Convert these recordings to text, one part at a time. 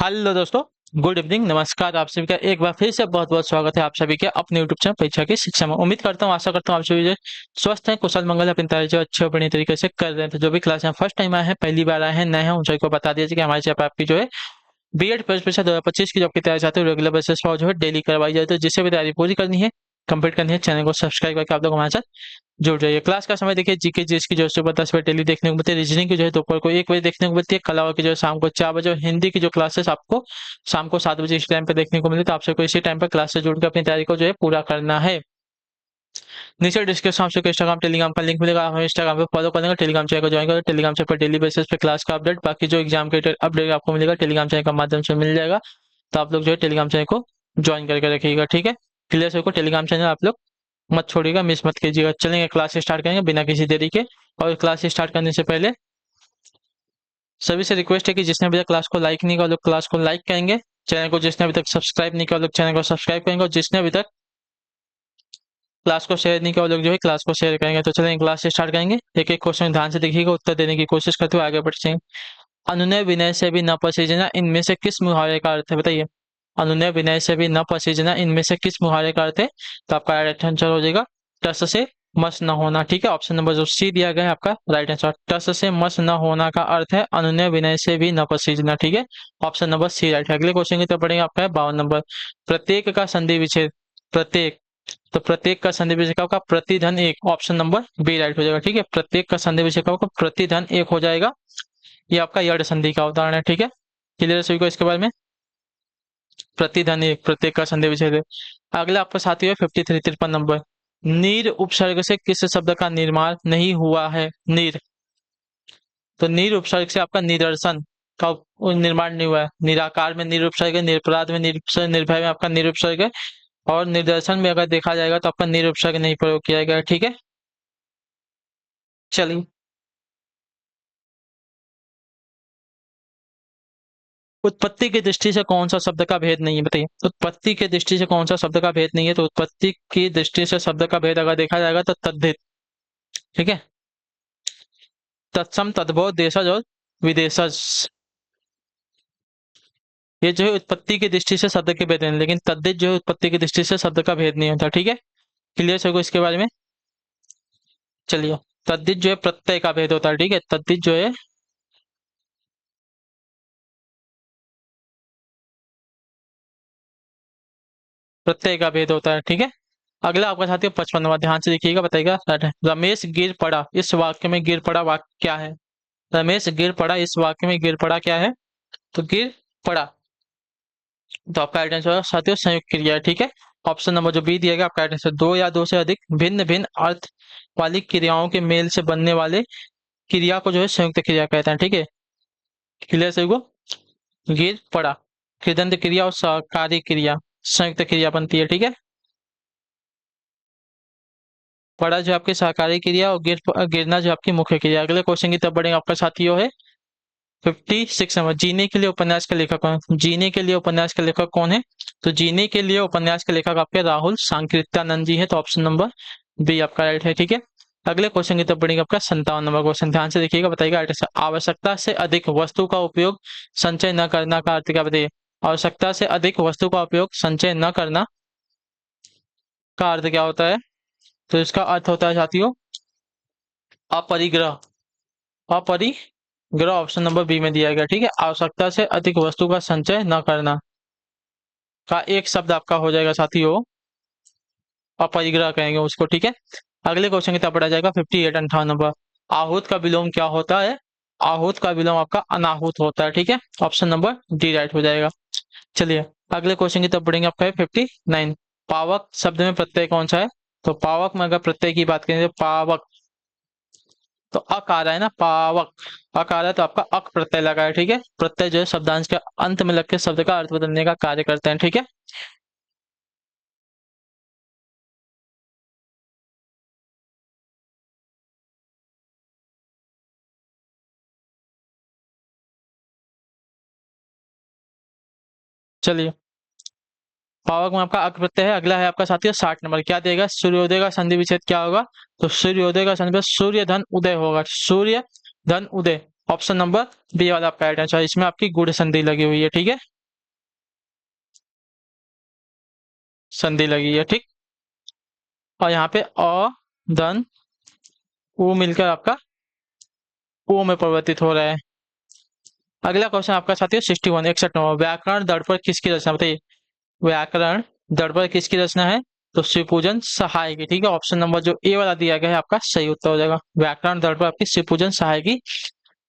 Hello दोस्तों। Good evening, नमस्कार। आप सभी का एक बार फिर से बहुत बहुत स्वागत है आप सभी के अपने यूट्यूब चैनल परीक्षा की शिक्षा में। उम्मीद करता हूँ, आशा करता हूँ आप सभी जो स्वस्थ हैं, कुशल मंगल अपनी तैयारी जो अच्छे और बढ़िया तरीके से कर रहे हैं। तो जो भी क्लास में फर्स्ट टाइम आए हैं, पहली बार आए हैं, नए हैं, उन सभी को बता दीजिए कि हमारे चैनल पर आपकी जो है बीएड फर्स्ट परीक्षा 2025 की जॉब की तैयारी चाहते हो, रेगुलर बेसिस पर जो है डेली करवाई जाए। तो जिससे भी तैयारी पूरी करनी है, कंप्लीट करनी है, चैनल को सब्सक्राइब करके आप लोग हमारे साथ जुड़ जाइए। क्लास का समय देखिए, जीके जीएस की जो है सुबह 10 बजे डेली देखने को मिलती है, रीजनिंग की जो है दोपहर को 1 बजे देखने को मिलती है, कला की जो है शाम को 4 बजे, और हिंदी की जो क्लासेस आपको शाम को 7 बजे इस टाइम पे देखने को मिलती है। तो आप सबको इसी टाइम पर क्लास से जुड़कर अपनी तैयारी को जो है पूरा करना है। नीचे डिस्क्रिप्शन आपको इंस्टाग्राम टेलीग्राम का लिंक मिलेगा, हमें इंस्टाग्राम पे फॉलो कर लेंगे, टेलीग्राम चैनल को ज्वाइन करें। टेलीग्राम चैनल पर डेली बेसिस पे क्लास का अपडेट, बाकी जो एग्जाम के अपडेट आपको मिलेगा टेलीग्राम चैनल के माध्यम से मिल जाएगा। तो आप लोग जो है टेलीग्राम चैनल को ज्वाइन करके रखिएगा, ठीक है। क्लियर सबको, टेलीग्राम चैनल आप लोग मत छोड़िएगा, मिस मत कीजिएगा। चलेंगे क्लास स्टार्ट करेंगे बिना किसी देरी के। और क्लास स्टार्ट करने से पहले सभी से रिक्वेस्ट है कि जिसने अभी तक क्लास को लाइक नहीं किया वो लोग क्लास को लाइक करेंगे, चैनल को जिसने अभी तक सब्सक्राइब नहीं किया वो लोग चैनल को सब्सक्राइब करेंगे, और जिसने अभी तक क्लास को शेयर नहीं किया वो लोग जो है क्लास को शेयर करेंगे। तो चलेंगे क्लास स्टार्ट करेंगे। एक एक क्वेश्चन ध्यान से देखिएगा, उत्तर देने की कोशिश करते हुए आगे बढ़ते हैं। अनुनय विनय से भी न पसीजना, इनमें से किस मुहावरे का अर्थ है, बताइए। अनुनय विनय से भी न पसीजना, इनमें से किस मुहावरे का अर्थ है। तो आपका राइट आंसर हो जाएगा टस से मस न होना, ठीक है। ऑप्शन नंबर जो सी दिया गया है आपका राइट आंसर। टस से मस न होना का अर्थ है अनुनय विनय से भी न पसीजना, ठीक है। ऑप्शन नंबर सी राइट है। अगले क्वेश्चन की तरफ बढ़ेंगे, आपका है 52 नंबर। प्रत्येक का संधि विच्छेद, प्रत्येक, तो प्रत्येक का संधि विच्छेद का प्रतिधन एक, ऑप्शन नंबर बी राइट हो जाएगा, ठीक है। प्रत्येक का संधि विच्छेद का प्रतिधन एक हो जाएगा। ये आपका यड़ संधि का उदाहरण है, ठीक है। क्लियर है सभी को इसके बारे में। प्रतिधन एक, प्रत्येक का संधि विच्छेद है। अगला आपका साथी है 53 53 नंबर। नीर उपसर्ग से किस शब्द का निर्माण नहीं हुआ है। नीर, तो नीर उपसर्ग से आपका निदर्शन का निर्माण नहीं हुआ है। निराकार में नीर उपसर्ग है, निरपराध में नीर उपसर्ग, निर्भय में आपका नीर उपसर्ग है, और निदर्शन में अगर देखा जाएगा तो आपका नीर उपसर्ग नहीं प्रयोग किया गया, ठीक है। चलिए, उत्पत्ति की दृष्टि से कौन सा शब्द का भेद नहीं है, बताइए। उत्पत्ति की दृष्टि से कौन सा शब्द का भेद नहीं है। तो उत्पत्ति की दृष्टि से शब्द का भेद अगर देखा जाएगा तो तद्धित, ठीक है। तत्सम, तद्भव, देशज और विदेशज, ये जो है उत्पत्ति की दृष्टि से शब्द के भेद हैं, लेकिन तद्धित जो है उत्पत्ति की दृष्टि से शब्द का भेद नहीं होता, ठीक है। क्लियर सबको इसके बारे में। चलिए, तद्धित जो है प्रत्यय का भेद होता है, ठीक है। तद्धित जो है प्रत्यय का भेद होता है, ठीक है। अगला आपका साथी 55वां, ध्यान से देखिएगा, बताइएगा। रमेश गिर पड़ा, इस वाक्य में गिर पड़ा वाक्य क्या है। रमेश गिर पड़ा, इस वाक्य में गिर पड़ा क्या है। तो गिर पड़ा, तो आपका राइट आंसर साथियों संयुक्त क्रिया है, ठीक है। ऑप्शन नंबर जो बी दिया गया आपका राइट आंसर। दो या दो से अधिक भिन्न भिन्न अर्थ वाली क्रियाओं के मेल से बनने वाले क्रिया को जो है संयुक्त क्रिया कहते हैं, ठीक है। क्लियर सही को। गिर पड़ा, कृदंत क्रिया और सहकारी क्रिया संयुक्त क्रिया बनती है, ठीक है। पड़ा जो आपकी सहकारी क्रिया, और गिरना जो आपकी मुख्य क्रिया। अगले क्वेश्चन की तरफ बढ़ेंगे, आपका साथियों है 56 नंबर। जीने के लिए उपन्यास का लेखक कौन है। जीने के लिए उपन्यास का लेखक कौन है। तो जीने के लिए उपन्यास के लेखक आपके राहुल सांकृत्यानंद जी है। तो ऑप्शन नंबर बी आपका राइट है, ठीक है। अगले क्वेश्चन की तरफ बढ़ेंगे, आपका 57 नंबर क्वेश्चन, ध्यान से देखिएगा, बताइएगा राइट आंसर। आवश्यकता से अधिक वस्तु का उपयोग संचय न करना का अर्थ क्या, बताइए। आवश्यकता से अधिक वस्तु का उपयोग संचय न करना का अर्थ क्या होता है। तो इसका अर्थ होता है साथियों अपरिग्रह, अपरिग्रह ऑप्शन नंबर बी में दिया गया, ठीक है। आवश्यकता से अधिक वस्तु का संचय न करना का एक शब्द आपका हो जाएगा साथियों अपरिग्रह कहेंगे उसको, ठीक है। अगले क्वेश्चन की तरफ बढ़ा जाएगा 58 58 नंबर। आहूत का विलोम क्या होता है। आहूत का विलोम आपका अनाहूत होता है, ठीक है। ऑप्शन नंबर डी राइट हो जाएगा। चलिए, अगले क्वेश्चन की तरफ बढ़ेंगे, आपका है 59। पावक शब्द में प्रत्यय कौन सा है। तो पावक में अगर प्रत्यय की बात करें तो पावक, तो अक आ रहा है ना, पावक अक आ रहा है, तो आपका अक प्रत्यय लगा है, ठीक है। प्रत्यय जो है शब्दांश के अंत में लग के शब्द का अर्थ बदलने का कार्य करते हैं, ठीक है। चलिए, पावक में आपका अक प्रत्यय है। अगला है आपका साथियों 60 नंबर। क्या देगा, सूर्योदय का संधि विच्छेद क्या होगा। तो सूर्योदय का संधि विच्छेद सूर्य धन उदय होगा, सूर्य धन उदय। ऑप्शन नंबर बी वाला आपका राइट आंसर। इसमें आपकी गुण संधि लगी हुई है, ठीक है। संधि लगी है, ठीक। और यहाँ पे अ धन उ मिलकर आपका ओ में परिवर्तित हो रहा है। अगला क्वेश्चन आपका साथियों 61 61 नंबर, व्याकरण दर्ड पर किसकी रचना बताइए। व्याकरण दर्ड पर किसकी रचना है, तो शिवपूजन सहाय की, ठीक है। ऑप्शन नंबर जो ए वाला दिया गया है आपका सही उत्तर हो जाएगा। व्याकरण दर्ड पर आपकी शिवपूजन सहाय की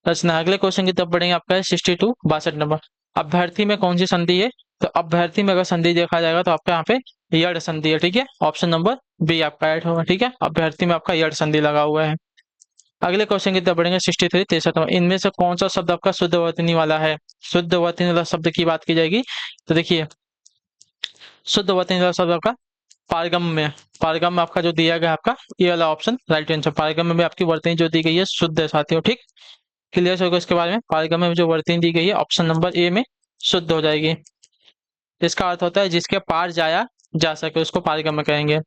रचना। अगले क्वेश्चन की तरफ बढ़ेंगे, आपका है 62 62 नंबर, अभ्यर्थी में कौन सी संधि है, तो अभ्यर्थी में अगर संधि देखा जाएगा तो आपका यहाँ पे यड़ संधि है, ठीक है। ऑप्शन नंबर बी आपका ऐड होगा, ठीक है। अभ्यर्थी में आपका यड़ संधि लगा हुआ है। अगले क्वेश्चन की तरफ बढ़ेंगे 63 63 नंबर, इनमें से कौन सा शब्द आपका शुद्ध वर्तनी वाला है। शुद्ध वर्तनी वाला शब्द की बात की जाएगी तो देखिए, शुद्ध वर्तनी वाला शब्द आपका पारगम में, पारगम में आपका जो दिया गया है आपका ये वाला ऑप्शन राइट आंसर। पारगम में भी आपकी वर्तनी जो दी गई है शुद्ध है साथियों, ठीक। क्लियर होगा इसके बारे में, पारगम में जो वर्तनी दी गई है ऑप्शन नंबर ए में शुद्ध हो जाएगी। इसका अर्थ होता है जिसके पार जाया जा सके उसको पारगम्य कहेंगे।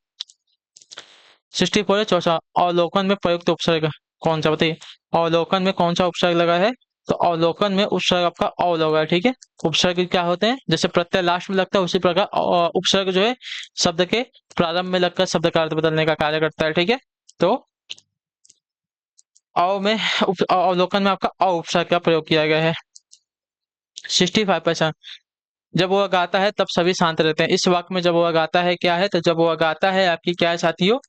64 चौथा, अवलोकन में प्रयुक्त उपसर्ग कौन सा बताइए। अवलोकन में कौन सा उपसर्ग लगा है, तो अवलोकन में उपसर्ग आपका अव लगा है, ठीक है। उपसर्ग क्या होते हैं, जैसे प्रत्यय लास्ट में लगता है उसी प्रकार उपसर्ग जो है शब्द के प्रारंभ में लगकर शब्द का अर्थ बदलने का कार्य करता है, ठीक है। तो अव में अवलोकन में आपका अ उपसर्ग का प्रयोग किया गया है। 65%, जब वह गाता है तब सभी शांत रहते हैं। इस वाक्य में जब वह गाता है क्या है, तो जब वह गाता है आपकी क्या है साथियों,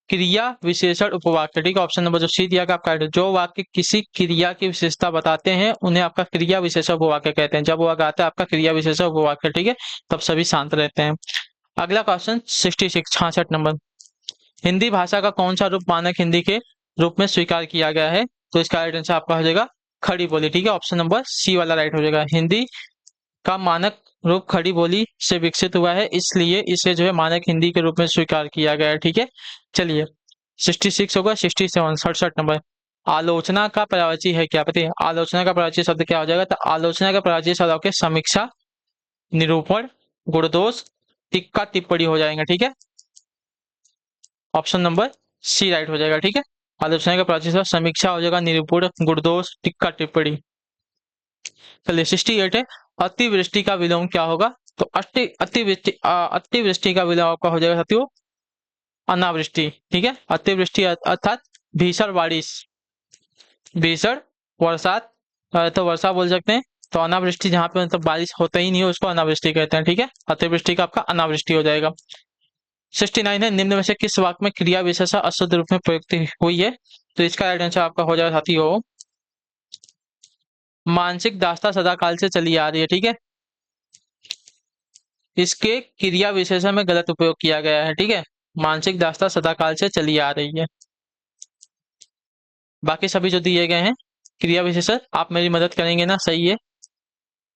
क्रिया विशेषण उपवाक्य, ठीक है। ऑप्शन नंबर जो सी दिया गया आपका, जो वाक्य किसी क्रिया की विशेषता बताते हैं उन्हें आपका क्रिया विशेषण उपवाक्य कहते हैं। जब वह गाता है आपका क्रिया विशेषण उपवाक्य, ठीक है, तब सभी शांत रहते हैं। अगला क्वेश्चन 66 66 नंबर, हिंदी भाषा का कौन सा रूप मानक हिंदी के रूप में स्वीकार किया गया है, तो इसका राइट आंसर आपका हो जाएगा खड़ी बोली, ठीक है। ऑप्शन नंबर सी वाला राइट हो जाएगा। हिंदी का मानक रूप खड़ी बोली से विकसित हुआ है, इसलिए इसे जो है मानक हिंदी के रूप में स्वीकार किया गया है, ठीक है। चलिए 66 होगा। 67 67 नंबर, आलोचना का पर्यायवाची है क्या पता है। आलोचना का पर्यायवाची शब्द क्या हो जाएगा, तो आलोचना का पर्यायवाची शब्द आपके समीक्षा, निरूपण, गुणदोष, टीका टिप्पणी हो जाएंगे, ठीक है। ऑप्शन नंबर सी राइट हो जाएगा, ठीक है। आलोचना का पर्यायवाची शब्द समीक्षा हो जाएगा, निरूपण, गुणदोष, टीका टिप्पणी। चलिए 68 है, अतिवृष्टि का विलोम क्या होगा, तो अतिवृष्टि का विलोम आपका हो जाएगा साथियों अनावृष्टि, ठीक है। अतिवृष्टि अर्थात भीषण बारिश, भीषण बरसात, तो वर्षा बोल सकते हैं। तो अनावृष्टि जहाँ पे मतलब बारिश होता ही नहीं है उसको अनावृष्टि कहते हैं, ठीक है। अतिवृष्टि का आपका अनावृष्टि हो जाएगा। 69 है, निम्न में से किस वाक्य में क्रिया विशेषण अशुद्ध रूप में प्रयुक्त हुई है, तो इसका राइट आंसर आपका हो जाएगा साथियों मानसिक दास्ता सदाकाल से चली आ रही है, ठीक है। इसके क्रिया विशेषण में गलत उपयोग किया गया है, ठीक है। मानसिक दास्ता सदाकाल से चली आ रही है। बाकी सभी जो दिए गए हैं क्रिया विशेषण आप मेरी मदद करेंगे ना, सही है।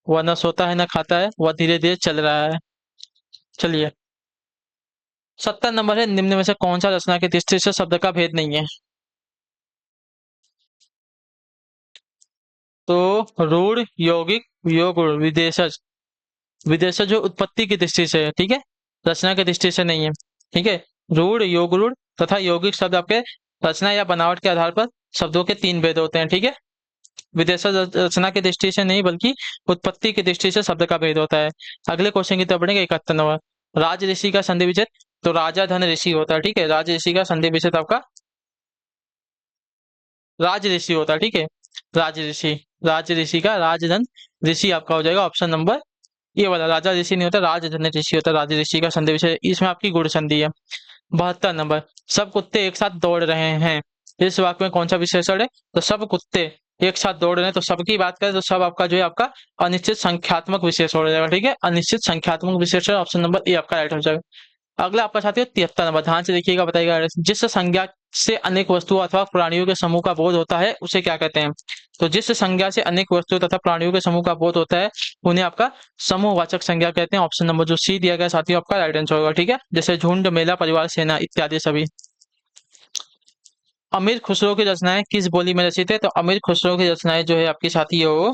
वह न सोता है न खाता है, वह धीरे धीरे चल रहा है। चलिए 70 नंबर है, निम्न में से कौन सा रचना की दृष्टि से शब्द का भेद नहीं है, तो रूढ़, यौगिक, योग, विदेशज। विदेशज जो उत्पत्ति की दृष्टि से है, ठीक है, रचना की दृष्टि से नहीं है, ठीक है। रूढ़, योग रूढ़ तथा यौगिक शब्द आपके रचना या बनावट के आधार पर शब्दों के तीन भेद होते हैं, ठीक है। विदेशज रचना की दृष्टि से नहीं बल्कि उत्पत्ति की दृष्टि से शब्द का भेद होता है। अगले क्वेश्चन की तरफ बढ़ेंगे 71 नंबर, राज ऋषि का संधि विच्छेद, तो राजा धन ऋषि होता है, ठीक है। राज ऋषि का संधि विच्छेद आपका राज ऋषि होता है, ठीक है। राज ऋषि, राज ऋषि का राजधन ऋषि आपका हो जाएगा ऑप्शन नंबर ये वाला। राजा ऋषि नहीं होता, राजधन ऋषि होता है। राज ऋषि का संधि विच्छेद, इसमें आपकी गुण संधि है। 72 नंबर, सब कुत्ते एक साथ दौड़ रहे हैं, इस वाक्य में कौन सा विशेषण है, तो सब कुत्ते एक साथ दौड़ रहे हैं, तो सबकी बात करें तो सब आपका जो है आपका अनिश्चित संख्यात्मक विशेषण हो जाएगा, ठीक है। अनिश्चित संख्यात्मक विशेषण ऑप्शन नंबर ए आपका राइट हो जाएगा। अगला आपका साथियों 73 नंबर, ध्यान से देखिएगा, बताइएगा। जिस संज्ञा से अनेक वस्तुओं अथवा प्राणियों के समूह का बोध होता है उसे क्या कहते हैं, तो जिस संज्ञा से अनेक वस्तुओं तथा प्राणियों के समूह का बोध होता है उन्हें आपका समूहवाचक संज्ञा कहते हैं। ऑप्शन नंबर जो सी दिया गया साथियों आपका राइट आंसर होगा, ठीक है। जैसे झुंड, मेला, परिवार, सेना इत्यादि सभी। अमीर खुसरो की रचनाएं किस बोली में रचित है, तो अमीर खुसरो की रचनाएं जो है आपकी साथियों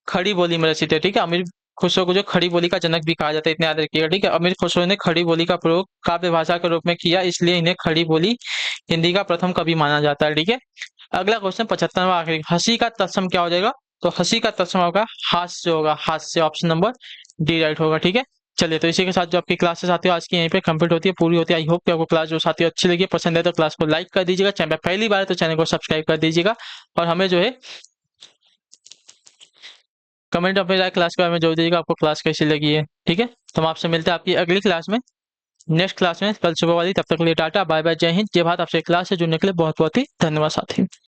खड़ी बोली में रचित है, ठीक है। अमीर खुसरो को जो खड़ी बोली का जनक भी कहा जाता है, इतना याद रखिएगा, ठीक है। अमीर खुसरो ने खड़ी बोली का प्रयोग काव्य भाषा के रूप में किया, इसलिए इन्हें खड़ी बोली हिंदी का प्रथम कवि माना जाता है, ठीक है। अगला क्वेश्चन 75वां आखिरी, हंसी का तत्सम क्या हो जाएगा, तो हंसी का तत्सम होगा हास्य होगा, हास्य। ऑप्शन नंबर डी राइट होगा। ठीक है, चलिए तो इसी के साथ जो आपकी क्लासेस आती है आज की यहीं पे कंप्लीट होती है, पूरी होती है। आई होप कि आपको क्लास जो साथियों अच्छी लगी, पसंद है तो क्लास को लाइक कर दीजिएगा, चैनल पे पहली बार है तो चैनल को सब्सक्राइब कर दीजिएगा और हमें जो है कमेंट अपनी राय क्लास के बारे में जरूर दीजिएगा, आपको क्लास कैसी लगी है। ठीक है, तो हम आपसे मिलते हैं आपकी अगली क्लास में, नेक्स्ट क्लास में कल सुबह वाली। तब तक के लिए टाटा बाय बाय, जय हिंद जय भारत। आपसे क्लास से जुड़ने के लिए बहुत बहुत ही धन्यवाद साथी।